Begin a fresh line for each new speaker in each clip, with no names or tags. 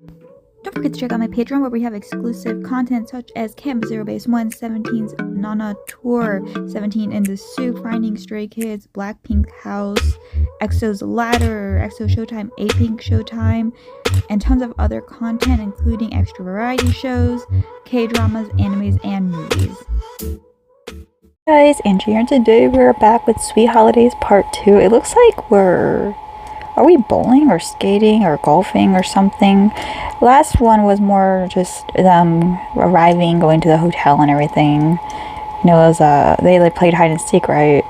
Don't forget to check out my Patreon where we have exclusive content such as Camp Zero Base 1, 17's Nana Tour, 17 in the Soup, Finding Stray Kids, Blackpink House, EXO's Ladder, EXO Showtime, A-Pink Showtime, and tons of other content including extra variety shows, K-dramas, animes, and movies. Guys, Angie here, and today we're back with Sweet Holidays Part 2. It looks like are we bowling or skating or golfing or something? Last one was more just them arriving, going to the hotel and everything. You know, it was, they like played hide and seek, right?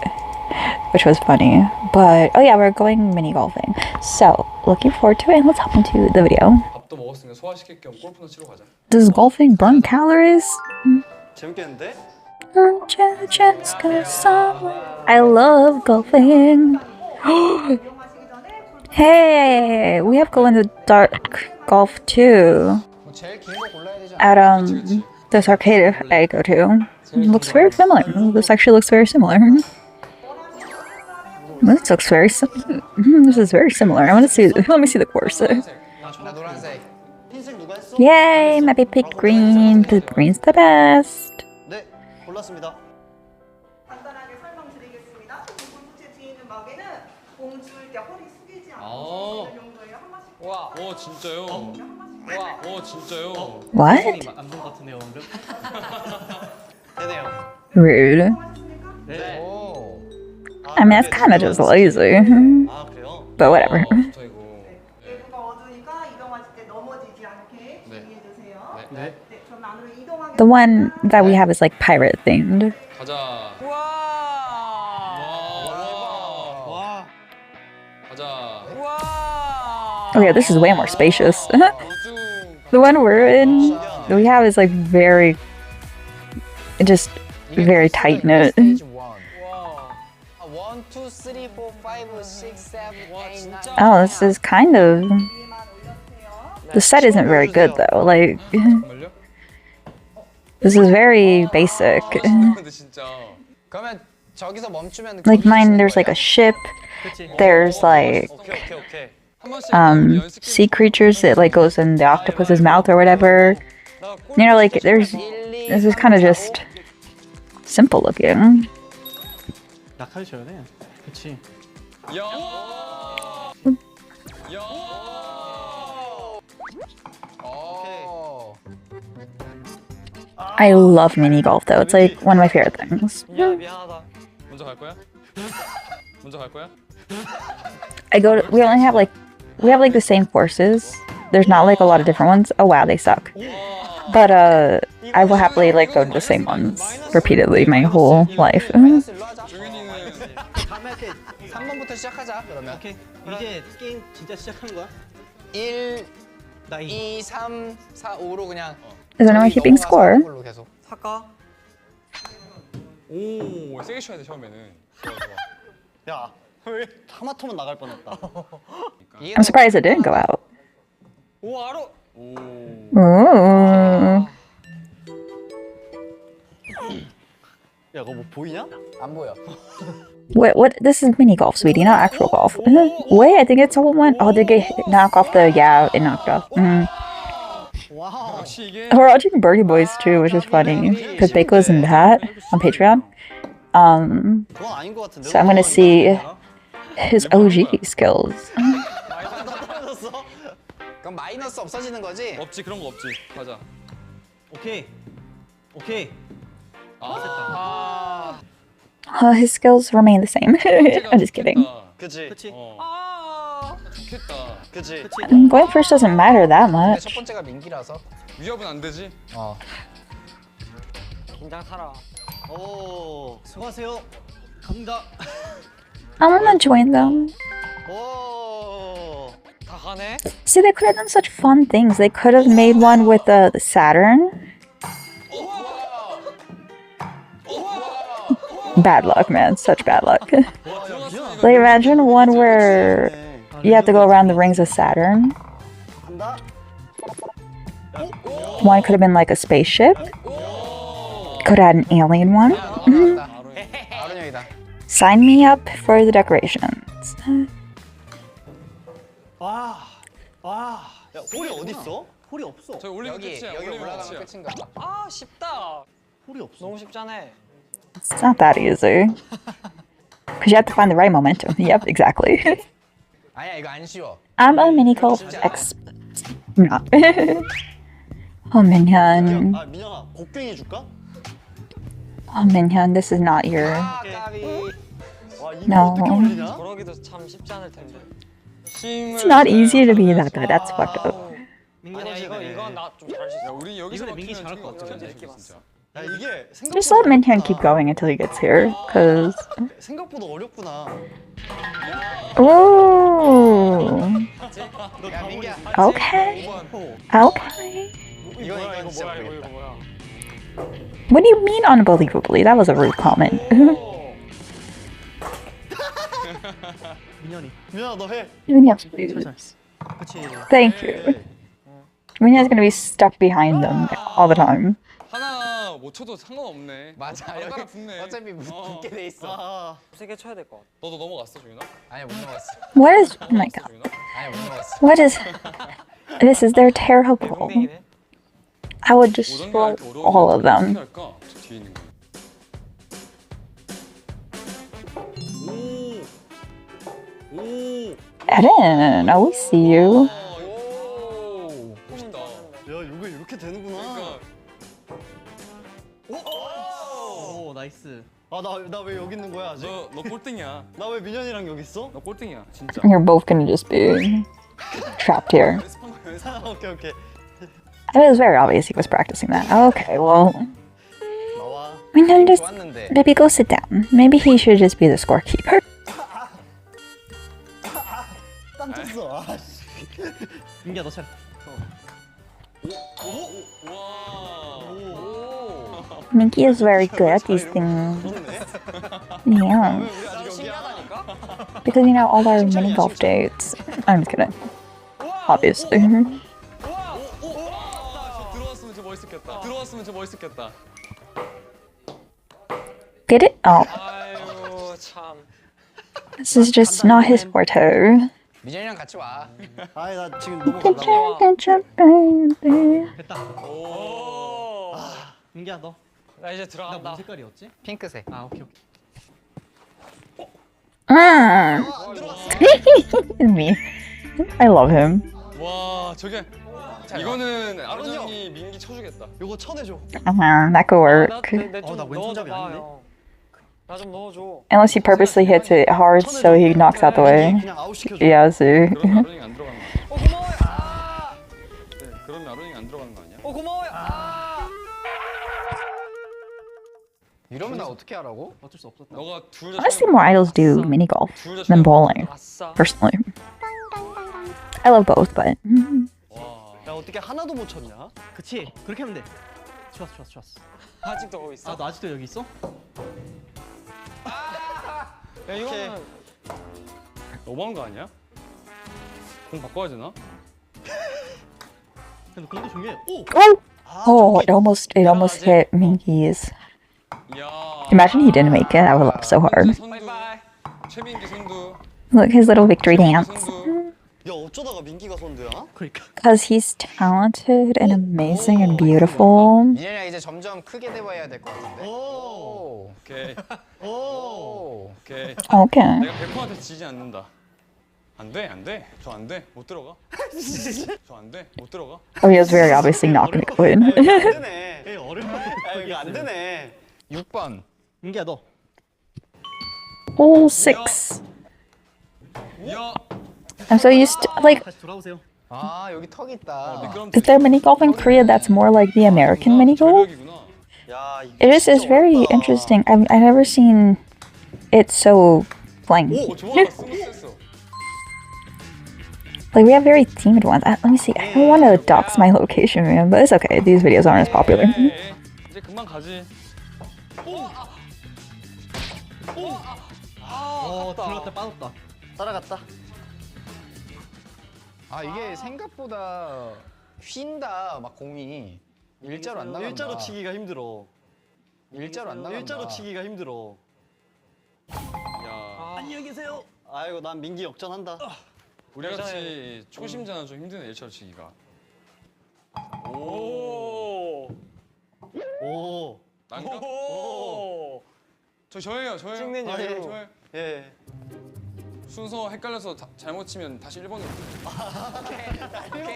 Which was funny. But, oh yeah, we're going mini golfing. So, looking forward to it, and let's hop into the video. Does golfing burn calories?
재밌겠는데?
I love golfing. Hey, we have glow in the dark golf too. At this arcade I go to. It looks very similar. This actually looks very similar. This looks very similar. This is very similar. I want to see. Let me see the course. Yay! Maybe pick green because green's the best.
네, 골랐습니다.
간단하게 설명드리겠습니다. 공구체 뒤에 있는 마개는 공 줄 때 허리 숙이지 않고 쓰는 용도예요. 한 번씩.
와, 오 진짜요? 와, 오 진짜요?
What?
안동 같은데요, 방금?
되네요.
Rude.
네.
오.
I mean, that's kind of just lazy.
아, 그래요?
But whatever.
저 이거.
내부가 어두우니까 이동하실 때 넘어지지 않게 주의해 주세요.
네.
네, 그럼 안으로 이동하겠습니다.
The one that we have is like pirate themed.
가자. 와. 와. 가자. 와.
Oh yeah, this is way more spacious. The one we're in, we have is like very, just very tight knit. Oh, this is kind of. The set isn't very good though. Like, this is very basic. Like mine, there's like a ship. There's like sea creatures that like goes in the octopus's mouth or whatever. You know, like there's. This is kind of just simple looking.
낙하셔야 돼. 그렇지.
I love mini golf though. It's like one of my favorite things.
미안하다. 먼저 갈 거야? 먼저 갈 거야?
I go to, we have like the same courses. There's not like a lot of different ones. Oh wow, they suck. But I will happily like go to the same ones repeatedly my whole life.
종현이는
3번부터 시작하자. 그러면.
오케이. 이제 게임 진짜 시작하는 거야?
1, 2, 3, 4, 5로 그냥.
Is anyone keeping score?
계속.
사과.
오, 세게 쳐야 돼 처음에는. 좋아, 좋아.
야, 왜 하마터면 나갈 뻔했다.
I'm surprised it didn't go out.
오 알아.
오.
Ooh.
야, 그거 뭐 보이냐? 안 보여.
What? This is mini golf, sweetie, not actual golf. Wait, I think it's a whole one. Oh, they get knock off the it knocked off.
와우.
역시 이게.
We're watching Birdie Boys too, which is funny because Baco's in that on Patreon.
그건 아닌 것 같은데.
So I'm gonna see his OG skills.
그럼 마이너스 없어지는 거지?
없지 그런 거 없지. 가자.
오케이. 오케이.
아.
His skills remain the same. I'm just kidding.
그치?
그렇지.
좋겠다.
그치?
Going first doesn't matter that
첫
much.
번째가 민기라서.
위협은 안 되지?
어.
긴장 타라. 오. 수고하세요. 갑니다.
I wanna join them.
오.
다 가네?
See, they could have done such fun things. They could have made one with the Saturn. Bad luck, man. Such bad luck. Like, imagine one where you have to go around the rings of Saturn.
간다.
One could have been like a spaceship. Could have had an alien one.
아론 형이다.
Sign me up for the decorations.
와. 와.
야,
홀이 어디 있어? 홀이 없어.
저기 올리면
여기
끝이야.
여기
올리면
올라가면
끝이야.
끝인가 봐.
아 쉽다.
홀이 없어.
너무 쉽잖아.
It's not that easy. Because you have to find the right momentum. Yep, exactly.
아니야 이거 안 쉬워.
I'm a mini golf expert. I'm not. Oh, Minhyun.
아 민현아 곡괭이 줄까?
Oh, Minhyun, this is not your.
아 까비.
와 이거
No.
어떻게 올리냐?
저러기도 참 쉽지 않을 텐데.
It's not easy to be that good. That's fucked up.
아니야 이건 나 좀 잘할 수 있어.
야 우리 여기서
이번에 민기
막히면
잘할 것
좋을
같아.
같아.
느낌
진짜.
야 이게
Just let Minhyun keep going until he gets here. Because.
생각보다 어렵구나.
Ooh.
야 민기야.
Okay.
5번.
Okay.
이건 진짜
뭐야
모르겠다.
이거 뭐야?
What do you mean unbelievably? That was a rude comment.
민현아 너 해.
Minhyun, please.
그렇지.
Thank you. Minhyun's gonna be stuck behind them all the time.
하나 못 쳐도 상관없네.
맞아
바로
여기
따라 붙네.
어차피 붙게 돼 있어.
아,
세게 쳐야 될 것 같아.
너도 넘어갔어 조윤아?
아니 못 넘어갔어.
What is? Oh my god.
조윤아?
아니 못 넘어갔어.
What is? This is. They're terrible.
공댕이네.
I would
5단계
destroy
이렇게 어려운
all of
거 어떻게
them.
할까? 저 뒤에 있는 거. 오.
Eden, oh, we see you.
오. 멋있다.
야 이거 이렇게 되는구나.
그러니까
오 나이스. 아나 왜 여기 있는 거야 아직?
너 꼴등이야.
나 왜 민현이랑 여기 있어?
너 꼴등이야 진짜.
You're both gonna just be trapped here.
연습한 거야 연습.
오케이.
It was very obvious he was practicing that. Okay, well,
나와.
Minhyun, just
좋았는데.
maybe go sit down. Maybe he should just be the scorekeeper.
땅 쳤어. 아 씨. 민기야 너 차례.
와.
Minky is very good at these things. Yeah,
우리 아직 여기야?
신기하다니까?
because you know all our mini golf dates. I'm just kidding. Obviously.
들어왔으면 저 멋있었겠다. 들어왔으면 저 멋있었겠다.
Get it? Oh,
아유 참.
this is just not his forte.
민현이랑 같이 와.
아니 나 지금 넘어간다. 됐다.
오.
민기야 너.
나 이제
나
들어간다.
뭔 색깔이었지?
핑크색.
아 오케이.
Me. I love him.
와 저게 이거는 아론이 민기 쳐주겠다.
요거 쳐내줘.
That could work.
나
나좀
왼손잡이
넣어줘봐
아닌데?
형. 나 좀 넣어줘.
Unless he purposely hits it hard so he knocks out the way.
그냥 아웃 시켜줘.
Yeah, see.
그러면 아론이가 안 들어가는 거 아니야?
고마워요. 아.
네, 그러면 아론이가 안 들어가는 거 아니야?
고마워요. 아.
이러면 나 어떻게 하라고?
어쩔 수 없었다.
너가 둘
I
다
want to see more idols do mini golf
둘다
than bowling,
아싸.
personally. I love both, but
와.
야 어떻게 하나도 못 쳤냐? 그치? 그렇게 하면 돼. 좋았어.
아직도 거기 있어?
아 너 아직도 여기 있어?
야 이거는
너무한 거 아니야? 공 바꿔야 되나?
근데 공도 중요해. 오!
oh, it almost hit Minky's.
이야.
Imagine he didn't make it. I would laugh so hard.
선두.
바이바이.
최민기 선두.
Look, his little victory dance.
선두.
야 어쩌다가 민기가 선두야? 그러니까.
Because he's talented and amazing and beautiful.
민현이랑 이제 점점 크게 돼봐야 될 것 같은데.
오!
오케이.
오!
오.
오케이.
Okay.
내가 백호한테 지지 않는다. 안 돼, 안 돼. 저 안 돼. 못 들어가. 저 안 돼. 못 들어가.
Oh, he was very obviously not going to win.
안 되네. 에이 어려워. 이거 안 되네.
6번.
민기야 너.
Hole 6.
야.
I'm so used to, like,
다시 돌아오세요.
아 여기 턱 있다.
is there mini golf in Korea that's more like the American mini golf?
야 이거
It is, it's
진짜
very
어렵다.
interesting. I've never seen it so plain.
오, 좋아. 스무스했어.
Like, we have very themed ones. Let me see. I don't want to dox my location, man, but it's okay. These videos aren't as popular.
이제 금방 가지.
들어갔다 빠졌다. 따라갔다.
아 이게 생각보다 휜다 막 공이 일자로 안 나간다.
일자로 치기가 힘들어.
일자로 안 나간다.
일자로 치기가 힘들어.
야.
안녕히 계세요. 아이고 난 민기 역전한다.
우리 같이 초심자는 좀 힘드네 1차로 치기가. 오.
오.
난가?
오.
저예요.
찍는
아,
여유.
저예요.
예.
순서 헷갈려서 잘못 치면 다시 1번으로.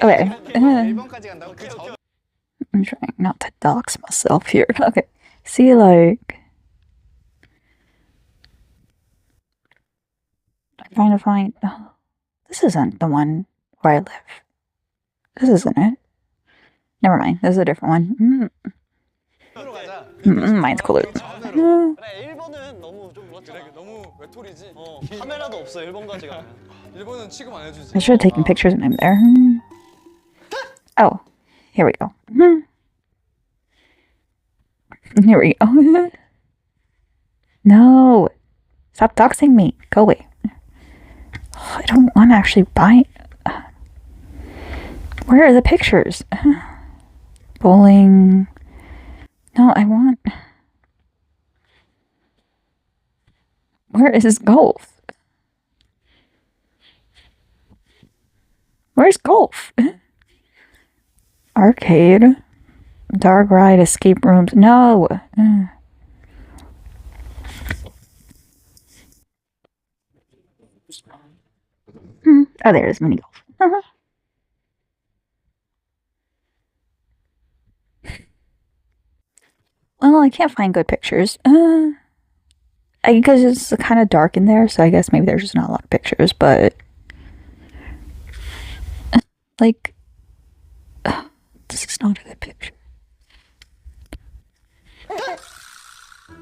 Okay.
1번까지 간다고?
I'm trying not to dox myself here. Okay. See, like, I'm trying to find. Oh, this isn't the one where I live. This isn't it. Never mind. This is a different one.
가자.
Mine's cooler.
그래 1번은 너무 좀 그렇잖아.
그래 너무 외톨이지.
카메라도 없어 1번까지 가면.
1번은 취급 안 해주지.
I should have taken pictures of him there. Oh, here we go. Here we go. No. Stop doxing me. Go away. I don't want to actually buy. Where are the pictures? Bowling. No, I want. Where is golf? Where's golf? Arcade. Dark ride, escape rooms. No. Oh, there's mini golf. Well, I can't find good pictures. Because it's kind of dark in there, so I guess maybe there's just not a lot of pictures, but like, this is not a good picture.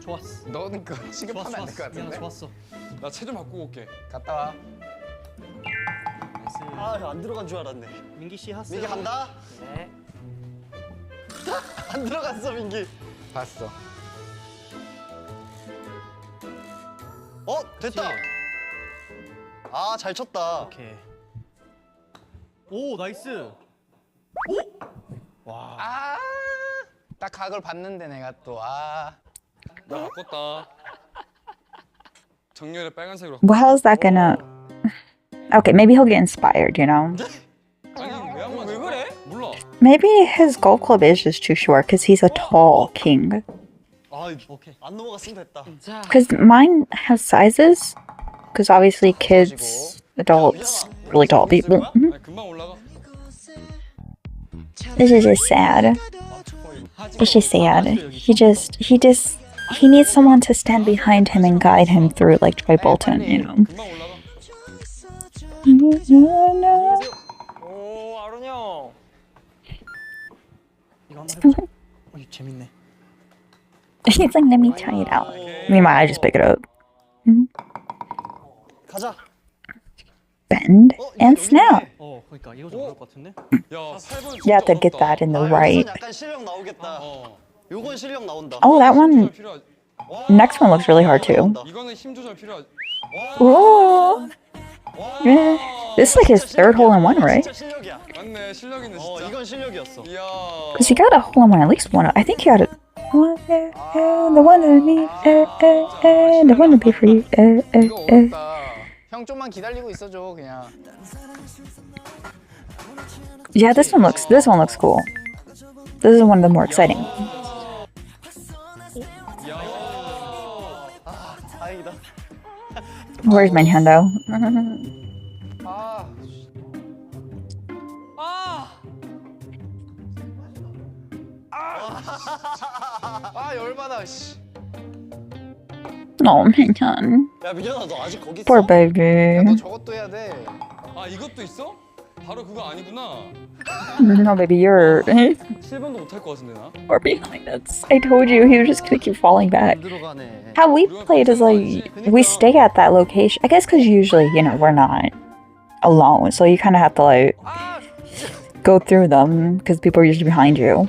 좋았어.
너는 그거 취급하면 안 될 것
미안
같은데?
좋았어.
나 체 좀 바꾸고 올게.
갔다 와.
나이스. 아안 들어간 줄 알았네. 민기 씨 하스.
민기 간다.
네.
안 들어갔어 민기.
봤어.
됐다. 아 잘 쳤다.
오케이.
오 나이스.
아, 딱 각을 봤는데 내가 또
나 바꿨다. 정렬에 빨간색으로.
Well, how's that gonna? Okay, maybe he'll get inspired, you know?
아니 왜안 맞아? 왜 그래? 몰라.
Maybe his golf club is just too short because he's a tall king.
아 오케이. 안 넘어갔으면 됐다.
자.
Because mine has sizes. Because obviously kids, adults, really tall people.
아니, 금방 올라가.
This is just sad. It's just sad. He needs someone to stand behind him and guide him through, like Troy Bolton, you know?
금방 올라가.
오 아론 형.
이거 한번 해보자. 이거 재밌네.
He's like, let me try it out. Meanwhile, I just pick it up.
가자.
Bend and snap.
그러니까 이거 좀 어려울 것 같은데.
야 8번
You have to get that in the right.
약간 실력 나오겠다. 요건 실력 나온다.
Oh, that one.
필요하지.
Next one looks really hard too.
이거는 힘 조절 필요하지.
Whoa. Yeah. This is like his third hole in one, right?
진짜 실력이야.
맞네 실력 있네 진짜.
이건 실력이었어.
이야.
Because he got a hole in one, at least one. I think he got a. The one to me, the one to be for you.
이거 어렵다. 형 좀만 기다리고 있어줘 그냥.
Yeah, this one looks cool. This is one of the more exciting.
다행이다.
Where's my Nintendo?
열받아 씨.
Oh my god.
야 민현아 너 아직 거기 있어?
Poor baby.
너 저것도 해야 돼.
아 이것도 있어? 바로 그거 아니구나.
No, baby, you're
7번도 못할 것 같은데 나.
far behind us. I told you he was just gonna keep falling back.
안 들어가네.
How we played is like we stay at that location. I guess because usually, you know, we're not alone, so you kind of have to like go through them because people are usually behind you.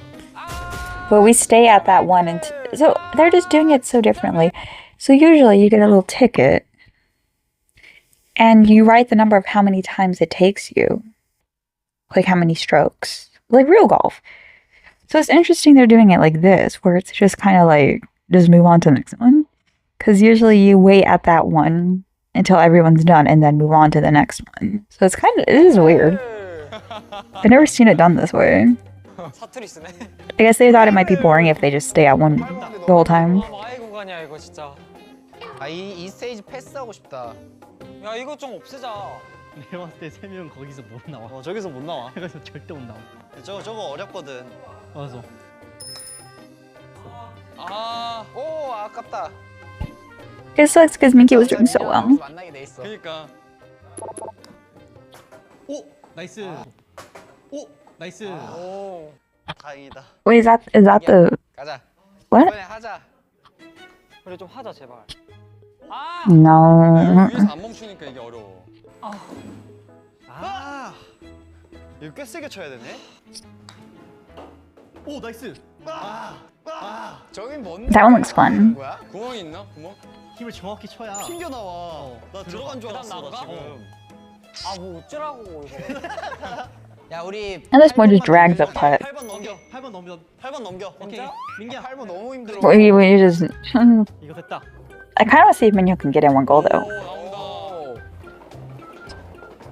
But we stay at that one, and so they're just doing it so differently. So usually you get a little ticket, and you write the number of how many times it takes you, like how many strokes, like real golf. So it's interesting they're doing it like this, where it's just kind of like just move on to the next one. Because usually you wait at that one until everyone's done and then move on to the next one. So it's it is weird. I've never seen it done this way.
사투리 쓰네.
I guess they thought it might be boring if they just stay at one the whole time.
마의 구간이야 이거 진짜.
이 스테이지 패스하고 싶다.
야 이거 좀 없애자.
내가 봤을 때 3명 거기서 못 나와.
저기서 못 나와.
여기서 절대 못 나와.
저거 어렵거든.
맞아.
오 아깝다.
It sucks because Minky was doing so well.
만나게 돼 있어.
그러니까
오 나이스. 오 나이스.
오.
다행이다.
Wait, is that the
가자.
what?
이번에 하자.
그래 좀 하자 제발.
No.
여기 위에서 안 멈추니까 이게 어려워.
아, 이거 꽤 세게 쳐야 되네.
오 나이스.
저긴 뭔데?
That one looks fun.
뭐야?
구멍이 있나? 구멍?
힘을 정확히 쳐야.
튕겨 나와. 나 들어간 줄 알았어.
나가?
나 지금.
아뭐 어쩌라고 이거.
야 우리
At this point, just drag the putt.
8번 넘겨.
8번 넘겨.
8번 넘겨.
오케이. 민기야.
8번 너무 힘들어.
We just.
이거 됐다.
I kind of want to see if Minho can get in one goal though.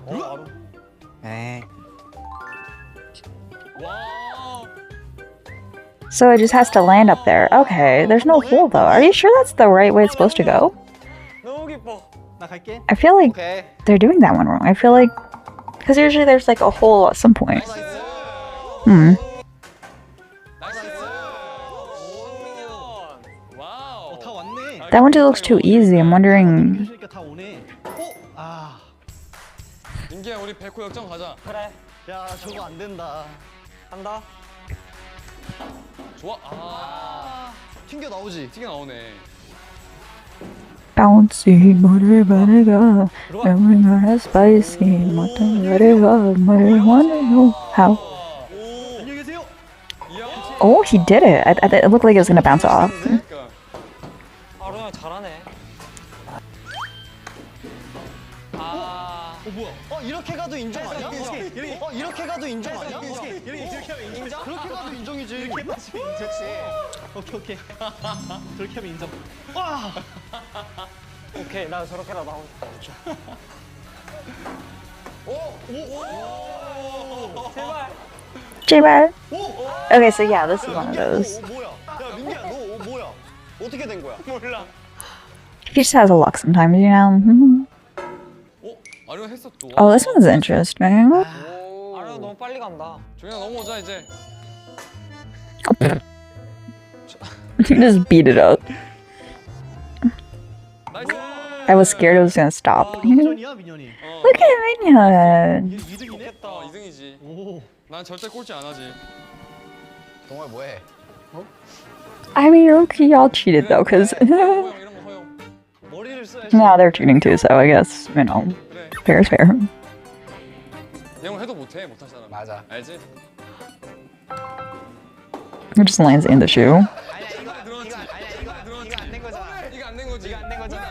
오 나온다.
바로.
에이.
와.
So it just has to land up there. Okay, there's no hole though. Are you sure that's the right way it's supposed to go?
너무 기뻐.
나 갈게.
I feel like
오케이.
they're doing that one wrong. I feel like because usually there's like a hole at some point.
나이스.
Hmm.
나이스. 와우.
다 왔네.
That one just looks too easy. I'm wondering.
그러니까 다 오네. 오. 아.
민기야 우리 백호 역전 가자.
그래.
야, 저거 안 된다.
간다.
좋아. 아.
튕겨 나오지.
튀겨 나오네.
Bouncy, motor, everything is spicy, wanna know how.
안녕히 계세요.
이야.
Oh, he did it. It looked like it was gonna bounce off.
그러니까.
아루야 잘하네. 아.
뭐야? 이렇게 가도 인정 아니야? 이렇게 가도 인정 아니야?
이렇게 하면 인정.
그렇게 가도 인정이지.
이렇게 하면 인정. 오케이. 그렇게 하면 인정. 와.
오케이 나 저렇게라도 하고 싶어. 제발.
J-Bar. Okay, so yeah, this is one of those.
뭐야? 야, 민기야, 너 뭐야? 어떻게 된 거야?
몰라.
He just has a luck sometimes, you know. Mhm.
아루가 했어 또.
Oh, this one's interesting.
오.
아루야 너무 빨리 간다.
종현아 넘어오자 이제.
He just beat it up.
나이스.
I was scared it was gonna stop.
민현이야, 민현이.
Look at Minhyun.
2등이네.
됐다.
2등이지.
오.
난 절대 꼴찌 안 하지.
동아 뭐해?
I mean, okay, y'all cheated though, because
허용 이런 거 허용.
머리를 써야지.
now they're cheating too, so I guess, you know,
그래.
fair is fair.
이런 거 해도 못해 못할 사람.
맞아.
알지?
It just lands in the shoe.
아니야 이거 안 된 거잖아.
이거 안 된 거지.
이거 안 된 거잖아.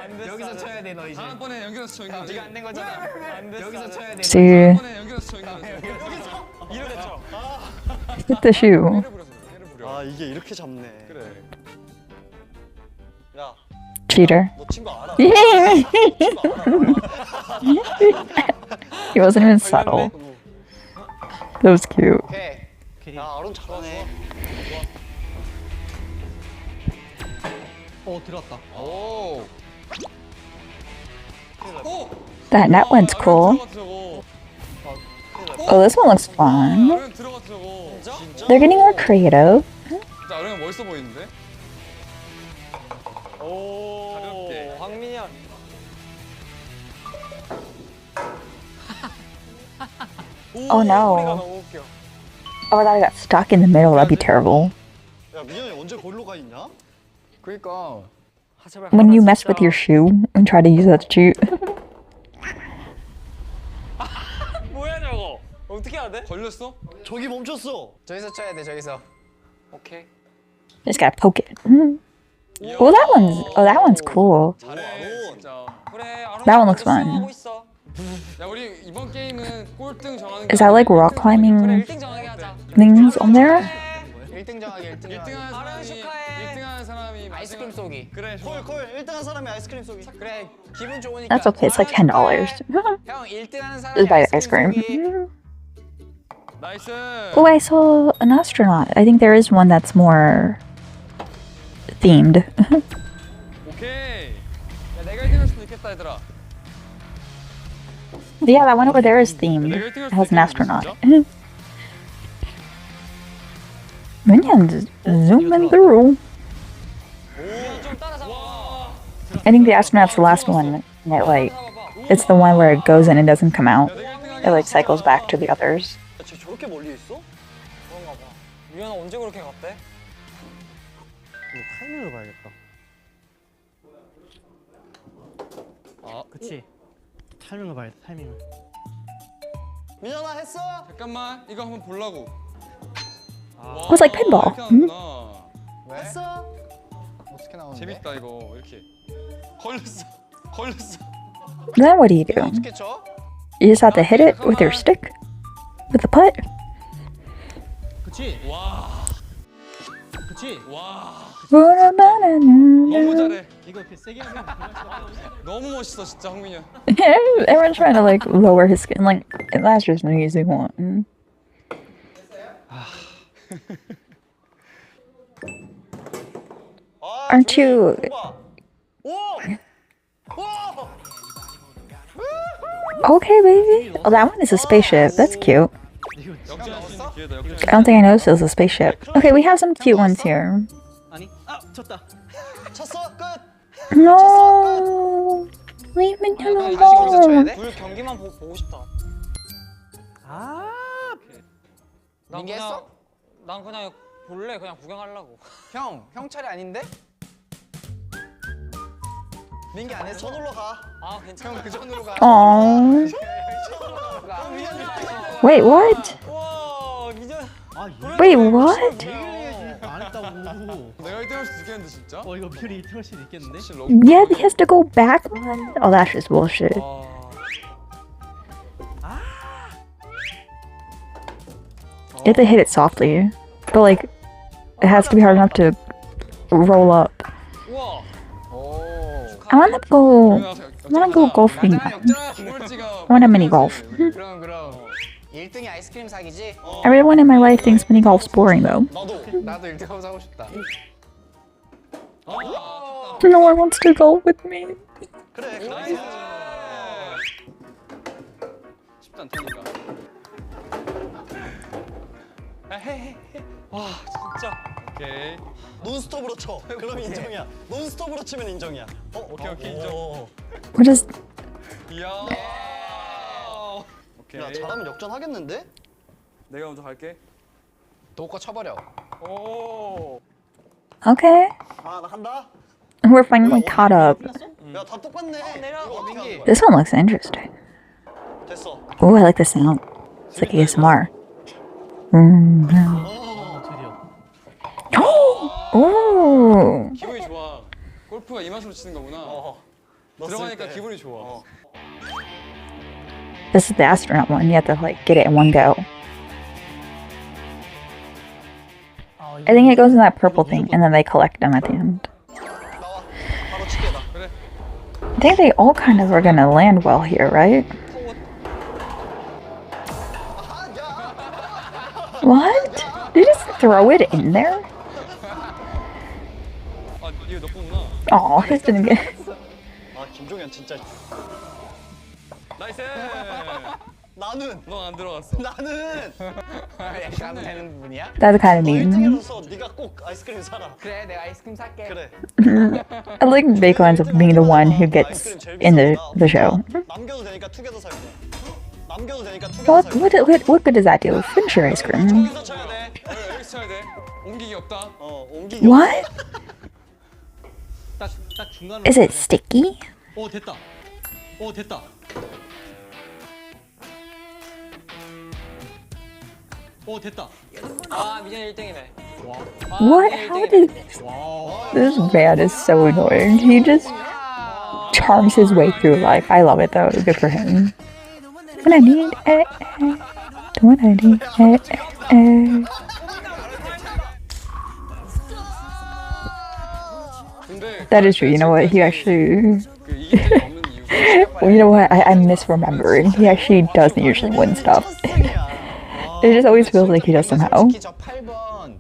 안 됐어.
여기서 쳐야 돼 너 이제.
다음번에 연결해서 쳐 연결해서.
이거 안 된 거잖아.
안 됐어.
여기서 쳐야 돼.
See,
다음번에 연결해서 쳐 연결해서.
이렇게 쳐.
hit the shoe.
해를 부려서 그래. 해를 부려.
아, 이게 이렇게 잡네.
그래.
야,
Cheater.
너 친구 알아?
He wasn't even subtle. That was cute.
오케이.
야, 아론 잘하네.
들어왔다.
오.
That net one's cool.
들어갔어, 저거.
Oh, this one looks fun.
아루는 들어갔어 저거.
They're getting more creative.
진짜 아루는 멋있어 보이는데?
오.
가볍게.
황민현.
Oh
소리가
no.
너무 웃겨.
Oh, I thought I got stuck in the middle. That'd be terrible.
야, 민현이 언제 골로 가 있냐?
그러니까.
아, 제발
When you
가라,
mess
진짜.
with your shoe and try to use that to shoot.
뭐야 저거? 어떻게 해야 돼?
걸렸어?
저기 멈췄어.
저기서 쳐야 돼 저기서.
오케이.
Just gotta poke it. Oh, that one's cool.
잘해
아론.
진짜.
그래.
That one looks fun.
수영하고 있어.
야 우리 이번 게임은 꼴등 정하는
Is that like rock
그래
climbing
1등 정하게 하자.
things on there?
1등 정하기 1등
1등하는
정하기.
아랑 축하해.
1등하는 사람이
아이스크림 쏘기.
그래 좋아.
콜 1등한 사람이 아이스크림 쏘기.
그래 기분 좋으니까.
That's okay. It's like $10.
형 1등하는
Just
사람이
buy ice
아이스크림
cream.
쏘기.
나이스.
Oh, I saw an astronaut. I think there is one that's more themed.
오케이. 야 내가 1등할 수도 있겠다 얘들아.
Yeah, that one over there is themed. It has an astronaut. Minions zooming through.
좀 따라잡아.
I think the astronaut's the last one. That like, it's the one where it goes in and doesn't come out. It like cycles back to the others.
야, 쟤 저렇게 멀리 있어?
그런가 봐. 미연아 언제 그렇게 갔대?
이거 타이밍을 봐야겠다. 그치. 타이밍을 봐야 돼, 타이밍을.
민현아 했어?
잠깐만 이거 한번 보려고.
It was like pinball.
이렇게 하는구나.
왜?
했어?
어떻게 나오는데?
재밌다 이거 이렇게. 걸렸어. 걸렸어.
Then what do you
이거
do?
어떻게 쳐?
You just have to hit it with your stick? With the putt?
그치?
와.
그치?
와.
Everyone's
너무 잘해.
이거 이렇게 세게 하면 그만
너무 멋있어 진짜 황민현.
trying to like lower his skin. Like, that's just an easy one. Aren't you? Okay, baby. Oh, that one is a spaceship. That's cute.
역전할 수 있는 기회다. 역전.
I don't think I noticed it was a spaceship. Okay, we have some cute ones here.
아니, 쳤다.
쳤어? 끝!
No! Leave me
다시 거기서 쳐야
alone.
돼?
불 경기만 보고 싶다.
아,
난
민기
그냥-
했어?
난 그냥 볼래 그냥 구경하려고.
형 차례 아닌데? 민기 안 했어?
저절로 가.
아 괜찮아.
형 그 전으로 가.
Aww.
가.
Wait, what?
와 미전.
아,
Wait, what?
얘기를 안 했다고.
내가 1등할 수 있겠는데 진짜?
이거 미연이 1등 할수 있겠는데?
사실 너무.
Yeah, he has to go back one. Oh, that's just bullshit.
와.
You have to hit it softly. But like, it has to be hard enough to roll up.
우와.
오.
I wanna go. I wanna go golfing.
나랑 역전할 기물지가.
I want a mini golf.
그럼 1등이 아이스크림 사기지?
Everyone in my life thinks mini golf's boring though.
나도 1등 하고 사고 싶다.
No one wants to golf with me.
그래,
나이스. 쉽지 않다니까. 헤헤헤.
와 진짜.
오케이.
논스톱으로 쳐. 그럼 인정이야. 논스톱으로 치면 인정이야.
오케이 인정.
What is?
이야. 오케이.
야, 잘하면 역전하겠는데?
내가 먼저 갈게.
도거 쳐버려.
오.
Okay.
아, 나 간다.
We're finally caught up.
야, 다 똑같네. 이거 어떻게 하는 거야?
This one looks interesting.
됐어.
Oh, I like the sound. It's like ASMR.
드디어.
Oh.
기분이 좋아. 골프가 이 맛으로 치는 거구나. 들어가니까 기분이 좋아.
This is the astronaut one. You have to like get it in one go. I think it goes in that purple thing, and then they collect them at the end.
나와. 바로 칠게, 나.
그래.
I think they all kind of are gonna land well here, right? What? Did you just throw it in there?
아 이거 너 거구나.
Oh, his didn't get.
아, 김종현 진짜.
나이스.
나는.
넌 안 들어갔어.
나는.
가도 되는 부분이야?
That's kind of
너
mean.
1등이라서 네가 꼭 아이스크림 사라.
그래 내가 아이스크림 살게.
그래.
I like Bacon ends up being the one who gets in the show.
남겨도 되니까 2개 더 살게. 남겨도 되니까 2개 더 살게.
What good does that do? Finish your ice cream.
저기서 쳐야 돼.
여기 쳐야 돼. 옮기기 없다.
옮기기.
What?
딱 중간으로.
Is it sticky?
오, 됐다. 오, 됐다. 오, 됐다.
아 미전 1등이네.
What? How did this man is so annoying? He just charms his way through life. I love it though. Good for him. When I need when I need
근데
That is true. You know what? He actually.
그 이기적이 없는 이유가
Well, you know what? I'm misremembering. He actually doesn't usually win stuff. It just always feels like he does somehow.
솔직히 저 8번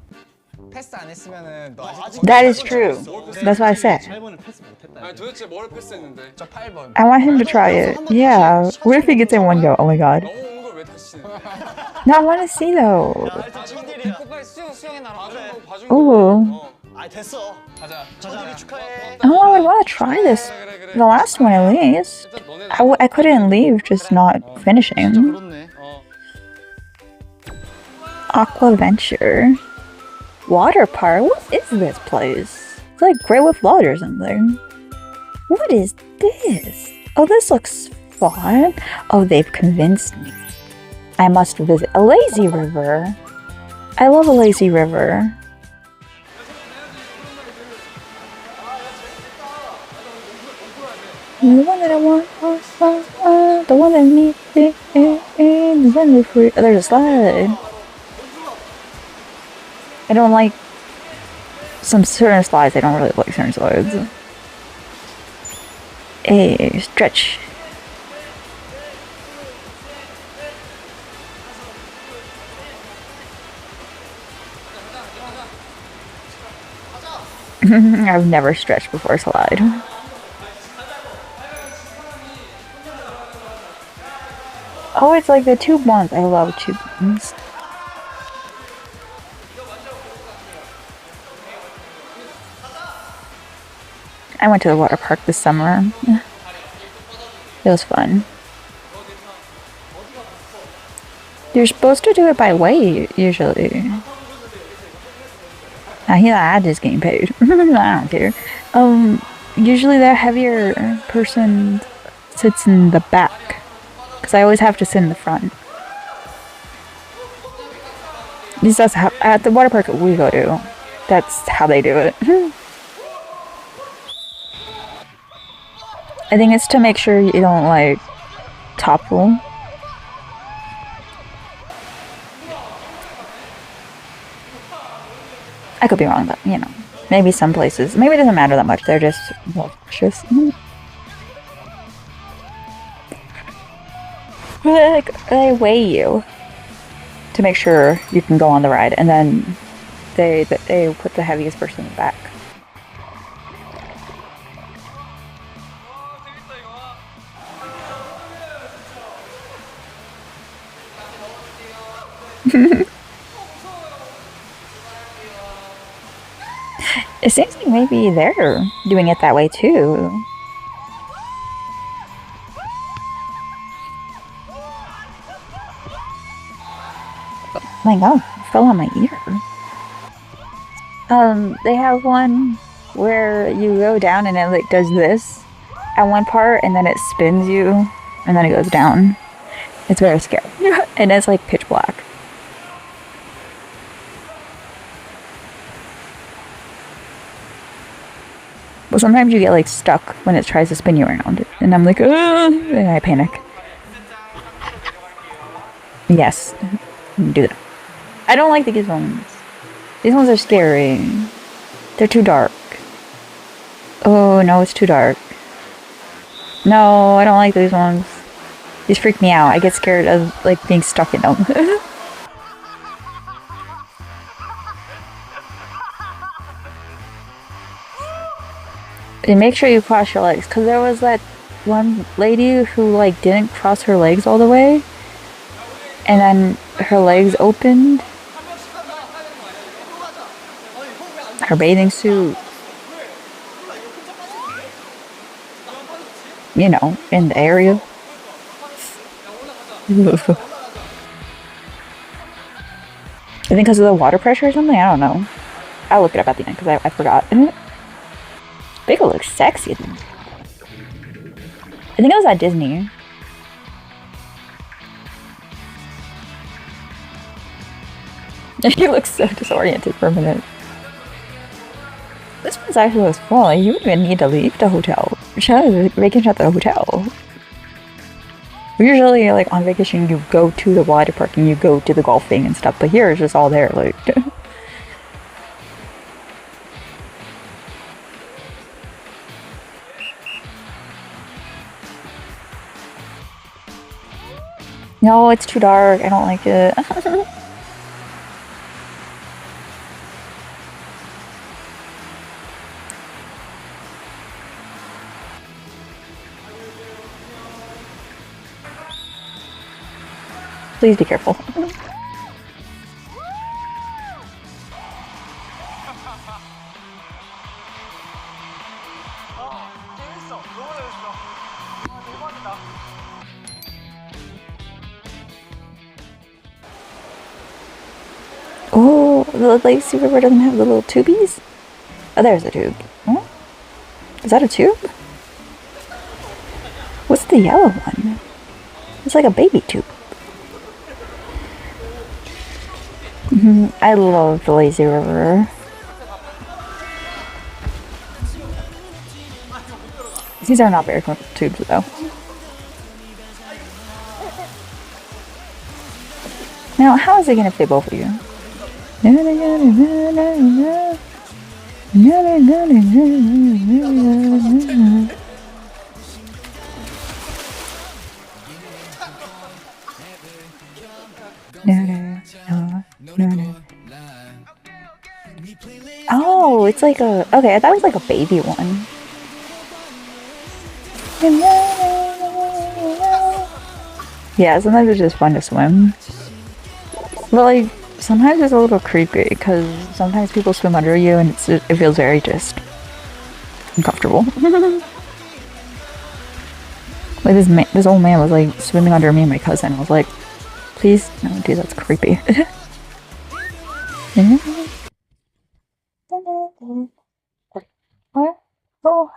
패스 안 했으면은 너 아직
That is true. That's what I said.
8번을 패스 못했다.
아니 도대체 뭘 패스했는데?
저 8번.
I want him to try it. Yeah. What if he gets in one go? Oh my god.
넘어온 걸 왜 다시 치는 거야?
No, I want to see though.
첫일이야.
빨리 수영해 나라.
봐준
Ooh.
거.
아 됐어.
가자.
첫일이 축하해.
Oh, I would want to try this.
그래.
The last one at least.
일단 너네
I couldn't leave just not finishing.
그렇네.
Aquaventure. Water park? What is this place? It's like Great with Lodge or something. What is this? Oh, this looks fun. Oh, they've convinced me. I must visit a lazy river. I love a lazy river. The one that I want, the one that needs it, the one that's free. Oh, there's a slide. I don't like some certain slides. I don't really like certain slides. A stretch. I've never stretched before a slide. Oh, it's like the tube ones. I love tube ones. I went to the water park this summer. It was fun. You're supposed to do it by weight, usually. I just getting paid. I don't care. Usually the heavier person sits in the back. Because I always have to sit in the front. At least that's how, at the water park we go to. That's how they do it. I think it's to make sure you don't, like, topple. I could be wrong, but, you know. Maybe some places. Maybe it doesn't matter that much. They're just more cautious. They weigh you to make sure you can go on the ride, and then they put the heaviest person in the back. It seems like maybe they're doing it that way too. Oh my god, it fell on my ear. They have one where you go down and it like does this at one part and then it spins you and then it goes down. It's very scary. And it's like pitch black. But sometimes you get like stuck when it tries to spin you around. And I'm like, and I panic. Yes, do that. I don't like these ones. These ones are scary. They're too dark. Oh no, it's too dark. No, I don't like these ones. These freak me out. I get scared of like being stuck in them. And make sure you cross your legs, because there was that one lady who like didn't cross her legs all the way, and then her legs opened. Her bathing suit, you know, in the area. I think because of the water pressure or something. I don't know. I'll look it up at the end because I forgot. Bagel looks sexy. I think it was at Disney. He looks so disoriented for a minute. This one's actually looks fun. Like, you wouldn't even need to leave the hotel. Vacation at the hotel. Usually, like on vacation, you go to the water park and you go to the golfing and stuff. But here, it's just all there. Like. No, it's too dark. I don't like it. Please be careful. Oh, the lazy river doesn't have the little tubies? Oh, there's a tube. Huh? Is that a tube? What's the yellow one? It's like a baby tube. I love the lazy river. These are not very comfortable tubes though. Now, how is it gonna fit both of you? Oh, it's like a... Okay, I thought it was like a baby one. Yeah, sometimes it's just fun to swim. But like, sometimes it's a little creepy because sometimes people swim under you and it feels very just uncomfortable. Like this old man was like swimming under me and my cousin. I was like, please, no, dude, that's creepy. Oh.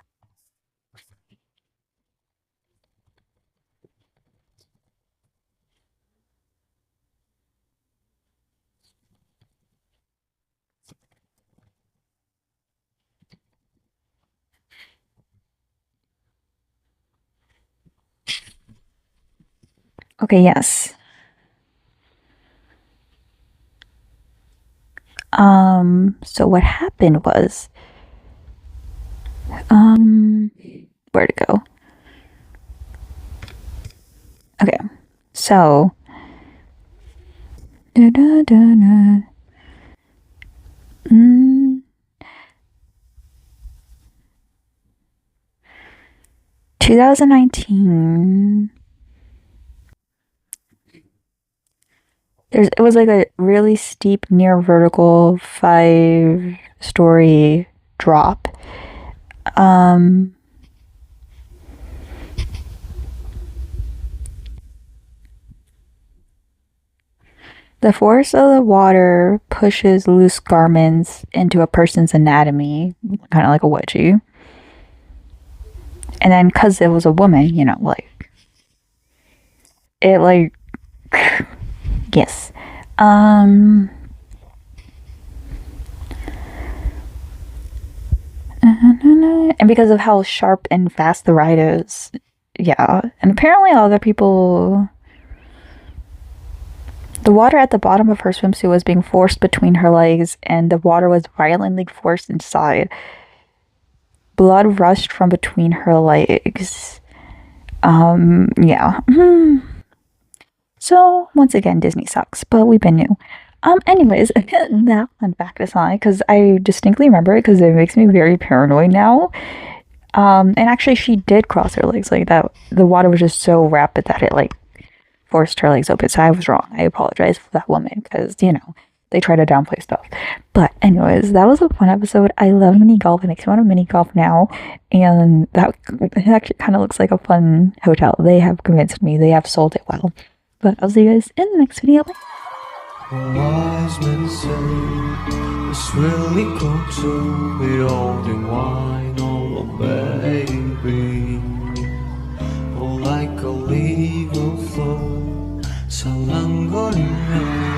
Okay, yes. So what happened was, where'd it go? Okay, so, 2019. It was like a really steep, near vertical 5-story drop. The force of the water pushes loose garments into a person's anatomy, kind of like a wedgie. And then, because it was a woman, you know, like, it like, yes. And because of how sharp and fast the ride is, yeah. And apparently other people... The water at the bottom of her swimsuit was being forced between her legs, and the water was violently forced inside. Blood rushed from between her legs. Yeah. So, once again, Disney sucks, but we've been new. Anyways, that went back aside, because I distinctly remember it, because it makes me very paranoid now. And actually, she did cross her legs like that. The water was just so rapid that it, like, forced her legs open, so I was wrong. I apologize for that woman, because, you know, they try to downplay stuff. But anyways, that was a fun episode. I love mini golf. It makes me want to mini golf now. And that it actually kind of looks like a fun hotel. They have convinced me. They have sold it well. But I'll see you guys in the next video. Bye.
Wise men say it's really cool to be holding wine, oh baby. Oh, like a leaf will flow, 살랑거리며